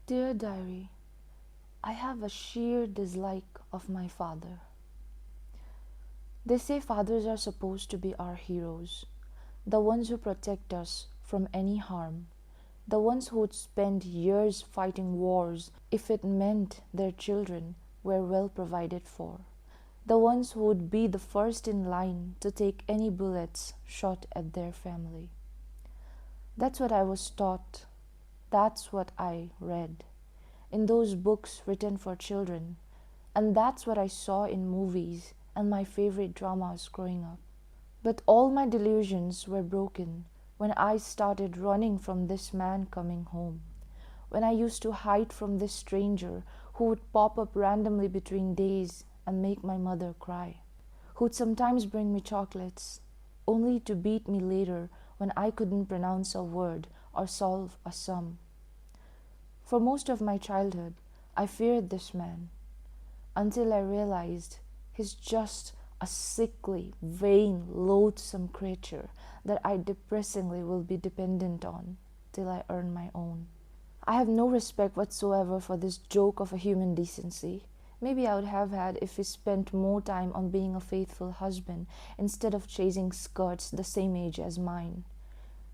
Dear Diary, I have a sheer dislike of my father. They say fathers are supposed to be our heroes, the ones who protect us from any harm, the ones who would spend years fighting wars if it meant their children were well provided for, the ones who would be the first in line to take any bullets shot at their family. That's what I was taught. That's what I read in those books written for children, and that's what I saw in movies and my favorite dramas growing up. But all my delusions were broken when I started running from this man coming home, when I used to hide from this stranger who would pop up randomly between days and make my mother cry, who'd sometimes bring me chocolates, only to beat me later when I couldn't pronounce a word or solve a sum. For most of my childhood, I feared this man, until I realized he's just a sickly, vain, loathsome creature that I depressingly will be dependent on till I earn my own. I have no respect whatsoever for this joke of a human decency. Maybe I would have had if he spent more time on being a faithful husband instead of chasing skirts the same age as mine.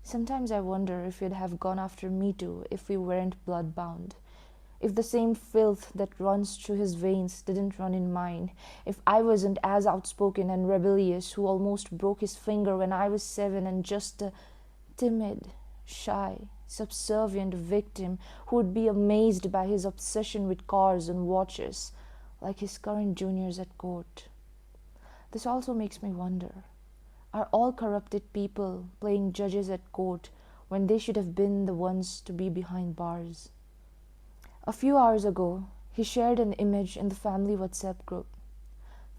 Sometimes I wonder if he'd have gone after me too if we weren't blood-bound. If the same filth that runs through his veins didn't run in mine, if I wasn't as outspoken and rebellious who almost broke his finger when I was 7 and just a timid, shy, subservient victim who would be amazed by his obsession with cars and watches, like his current juniors at court. This also makes me wonder, are all corrupted people playing judges at court when they should have been the ones to be behind bars? A few hours ago, he shared an image in the family WhatsApp group.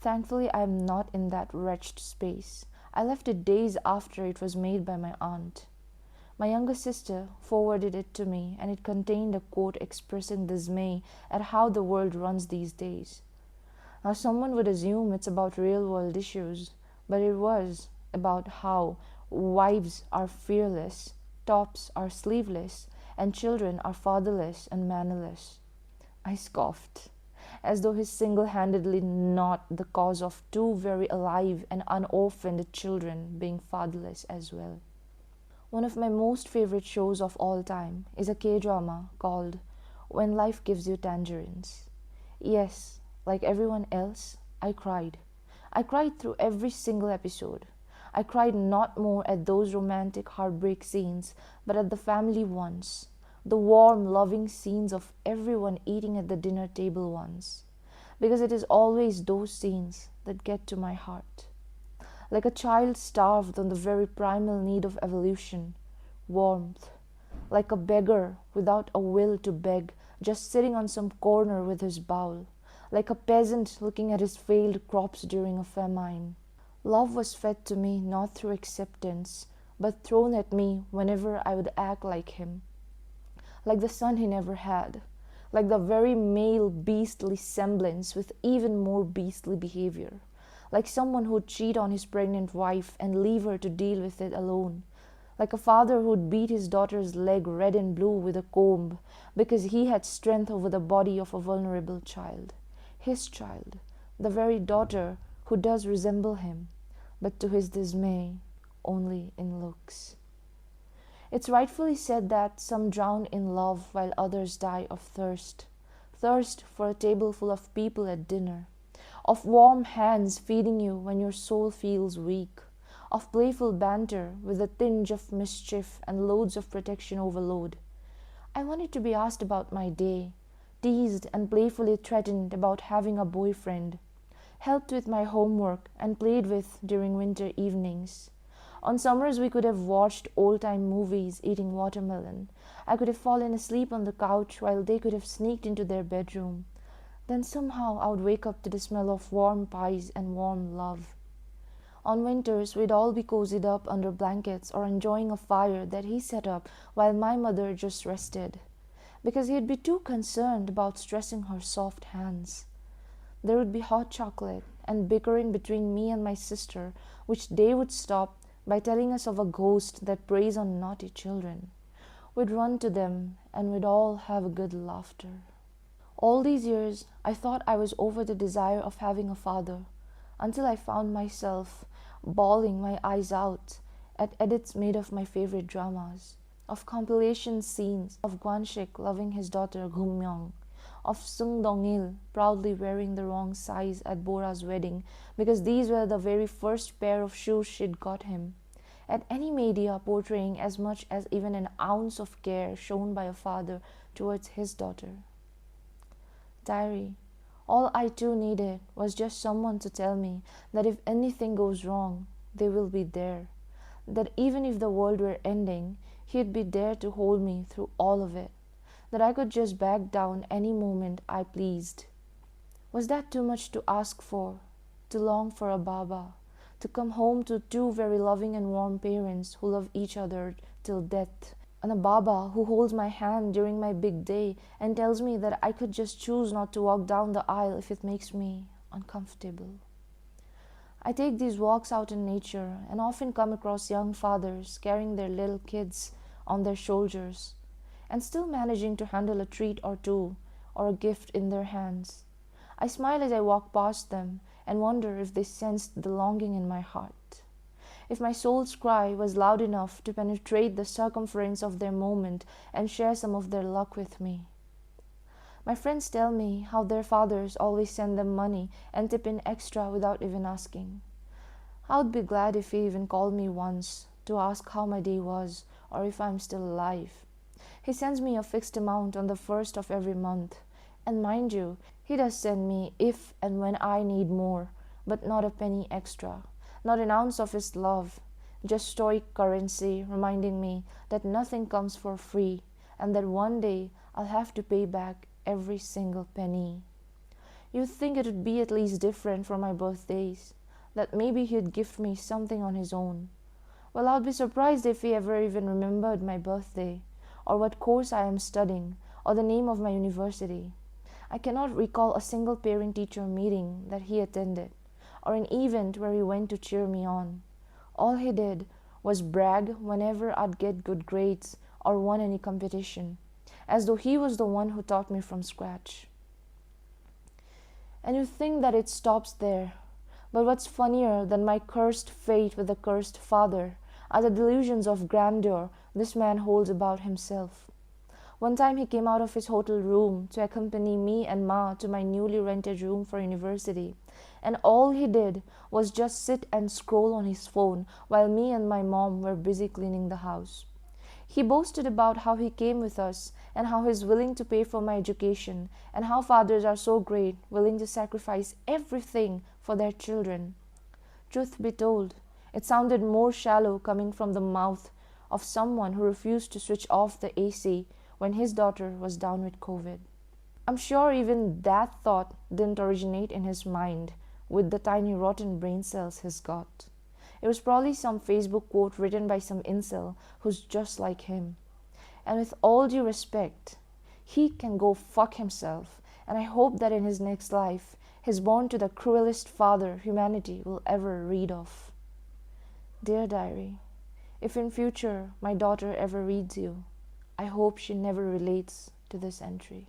Thankfully, I am not in that wretched space. I left it days after it was made by my aunt. My younger sister forwarded it to me, and it contained a quote expressing dismay at how the world runs these days. Now, someone would assume it's about real-world issues, but it was about how wives are fearless, tops are sleeveless, and children are fatherless and mannerless. I scoffed, as though he's single-handedly not the cause of 2 very alive and unorphaned children being fatherless as well. One of my most favorite shows of all time is a K-drama called When Life Gives You Tangerines. Yes, like everyone else, I cried. I cried through every single episode. I cried not more at those romantic heartbreak scenes, but at the family ones, the warm, loving scenes of everyone eating at the dinner table ones, because it is always those scenes that get to my heart. Like a child starved on the very primal need of evolution, warmth, like a beggar without a will to beg, just sitting on some corner with his bowl, like a peasant looking at his failed crops during a famine. Love was fed to me not through acceptance, but thrown at me whenever I would act like him, like the son he never had, like the very male beastly semblance with even more beastly behavior, like someone who'd cheat on his pregnant wife and leave her to deal with it alone, like a father who'd beat his daughter's leg red and blue with a comb because he had strength over the body of a vulnerable child, his child, the very daughter who does resemble him, but to his dismay, only in looks. It's rightfully said that some drown in love while others die of thirst. Thirst for a table full of people at dinner, of warm hands feeding you when your soul feels weak, of playful banter with a tinge of mischief and loads of protection overload. I wanted to be asked about my day, teased and playfully threatened about having a boyfriend, helped with my homework and played with during winter evenings. On summers we could have watched old-time movies eating watermelon. I could have fallen asleep on the couch while they could have sneaked into their bedroom. Then somehow I would wake up to the smell of warm pies and warm love. On winters we'd all be cozied up under blankets or enjoying a fire that he set up while my mother just rested, because he'd be too concerned about stressing her soft hands. There would be hot chocolate and bickering between me and my sister, which they would stop by telling us of a ghost that preys on naughty children. We'd run to them and we'd all have a good laughter. All these years, I thought I was over the desire of having a father, until I found myself bawling my eyes out at edits made of my favorite dramas, of compilation scenes of Guanshik loving his daughter Gumyong, of Sung Dong-il proudly wearing the wrong size at Bora's wedding because these were the very first pair of shoes she'd got him, at any media portraying as much as even an ounce of care shown by a father towards his daughter. Diary, all I too needed was just someone to tell me that if anything goes wrong, they will be there. That even if the world were ending, he'd be there to hold me through all of it. That I could just back down any moment I pleased. Was that too much to ask for? To long for a Baba? To come home to two very loving and warm parents who love each other till death? And a Baba who holds my hand during my big day and tells me that I could just choose not to walk down the aisle if it makes me uncomfortable. I take these walks out in nature and often come across young fathers carrying their little kids on their shoulders and still managing to handle a treat or two or a gift in their hands. I smile as I walk past them and wonder if they sensed the longing in my heart. If my soul's cry was loud enough to penetrate the circumference of their moment and share some of their luck with me. My friends tell me how their fathers always send them money and tip in extra without even asking. I would be glad if he even called me once to ask how my day was or if I'm still alive. He sends me a fixed amount on the first of every month. And mind you, he does send me if and when I need more, but not a penny extra. Not an ounce of his love, just stoic currency reminding me that nothing comes for free and that one day I'll have to pay back every single penny. You'd think it would be at least different for my birthdays, that maybe he'd gift me something on his own. Well, I'd be surprised if he ever even remembered my birthday, or what course I am studying, or the name of my university. I cannot recall a single parent-teacher meeting that he attended, or an event where he went to cheer me on. All he did was brag whenever I'd get good grades or won any competition, as though he was the one who taught me from scratch. And you think that it stops there, but what's funnier than my cursed fate with a cursed father are the delusions of grandeur this man holds about himself. One time he came out of his hotel room to accompany me and Ma to my newly rented room for university, and all he did was just sit and scroll on his phone while me and my mom were busy cleaning the house. He boasted about how he came with us and how he's willing to pay for my education and how fathers are so great, willing to sacrifice everything for their children. Truth be told, it sounded more shallow coming from the mouth of someone who refused to switch off the AC when his daughter was down with COVID. I'm sure even that thought didn't originate in his mind with the tiny rotten brain cells he's got. It was probably some Facebook quote written by some incel who's just like him. And with all due respect, he can go fuck himself, and I hope that in his next life, he's born to the cruelest father humanity will ever read of. Dear Diary, if in future my daughter ever reads you, I hope she never relates to this entry.